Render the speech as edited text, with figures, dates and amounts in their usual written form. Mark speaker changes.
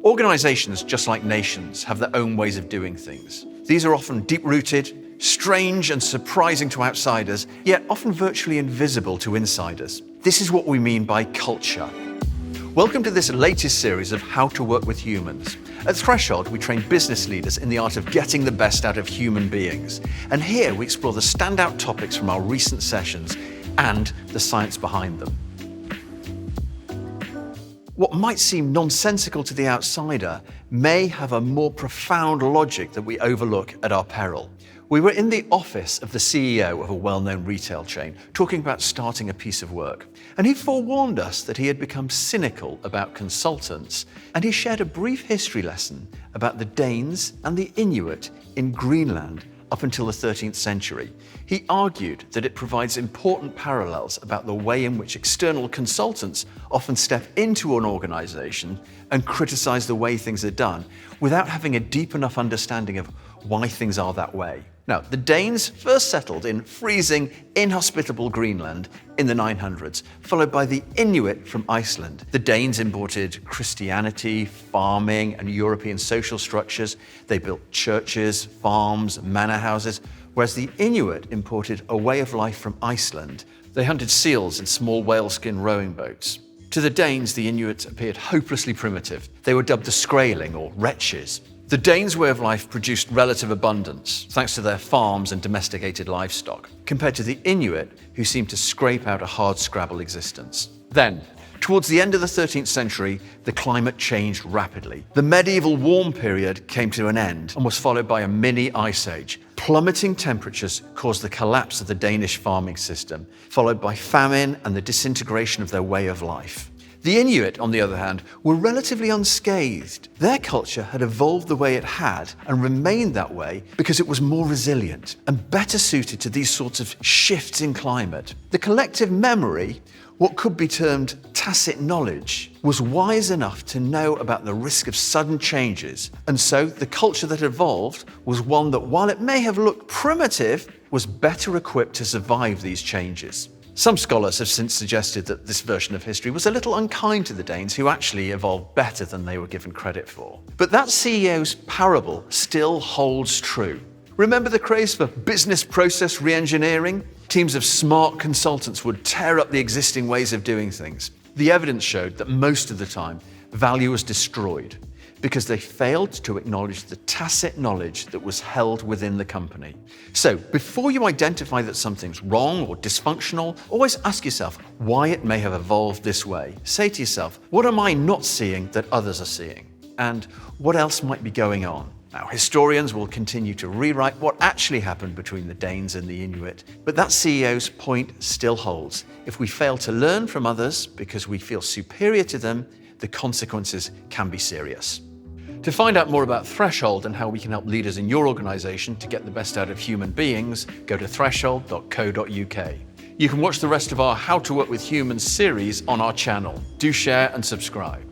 Speaker 1: Organizations, just like nations, have their own ways of doing things. These are often deep-rooted, strange and surprising to outsiders, yet often virtually invisible to insiders. This is what we mean by culture. Welcome to this latest series of How to Work with Humans. At Threshold, we train business leaders in the art of getting the best out of human beings. And here we explore the standout topics from our recent sessions and the science behind them. What might seem nonsensical to the outsider may have a more profound logic that we overlook at our peril. We were in the office of the CEO of a well-known retail chain talking about starting a piece of work. And he forewarned us that he had become cynical about consultants, and he shared a brief history lesson about the Danes and the Inuit in Greenland up until the 13th century. He argued that it provides important parallels about the way in which external consultants often step into an organization and criticize the way things are done without having a deep enough understanding of why things are that way. Now, the Danes first settled in freezing, inhospitable Greenland in the 900s, followed by the Inuit from Iceland. The Danes imported Christianity, farming, and European social structures. They built churches, farms, manor houses, whereas the Inuit imported a way of life from Iceland. They hunted seals in small whaleskin rowing boats. To the Danes, the Inuit appeared hopelessly primitive. They were dubbed the Skraeling, or wretches. The Danes' way of life produced relative abundance, thanks to their farms and domesticated livestock, compared to the Inuit, who seemed to scrape out a hardscrabble existence. Then, towards the end of the 13th century, the climate changed rapidly. The medieval warm period came to an end and was followed by a mini ice age. Plummeting temperatures caused the collapse of the Danish farming system, followed by famine and the disintegration of their way of life. The Inuit, on the other hand, were relatively unscathed. Their culture had evolved the way it had and remained that way because it was more resilient and better suited to these sorts of shifts in climate. The collective memory, what could be termed tacit knowledge, was wise enough to know about the risk of sudden changes. And so the culture that evolved was one that, while it may have looked primitive, was better equipped to survive these changes. Some scholars have since suggested that this version of history was a little unkind to the Danes, who actually evolved better than they were given credit for. But that CEO's parable still holds true. Remember the craze for business process re-engineering? Teams of smart consultants would tear up the existing ways of doing things. The evidence showed that most of the time, value was destroyed because they failed to acknowledge the tacit knowledge that was held within the company. So, before you identify that something's wrong or dysfunctional, always ask yourself why it may have evolved this way. Say to yourself, what am I not seeing that others are seeing? And what else might be going on? Now, historians will continue to rewrite what actually happened between the Danes and the Inuit, but that CEO's point still holds. If we fail to learn from others because we feel superior to them, the consequences can be serious. To find out more about Threshold and how we can help leaders in your organization to get the best out of human beings, go to threshold.co.uk. You can watch the rest of our How to Work with Humans series on our channel. Do share and subscribe.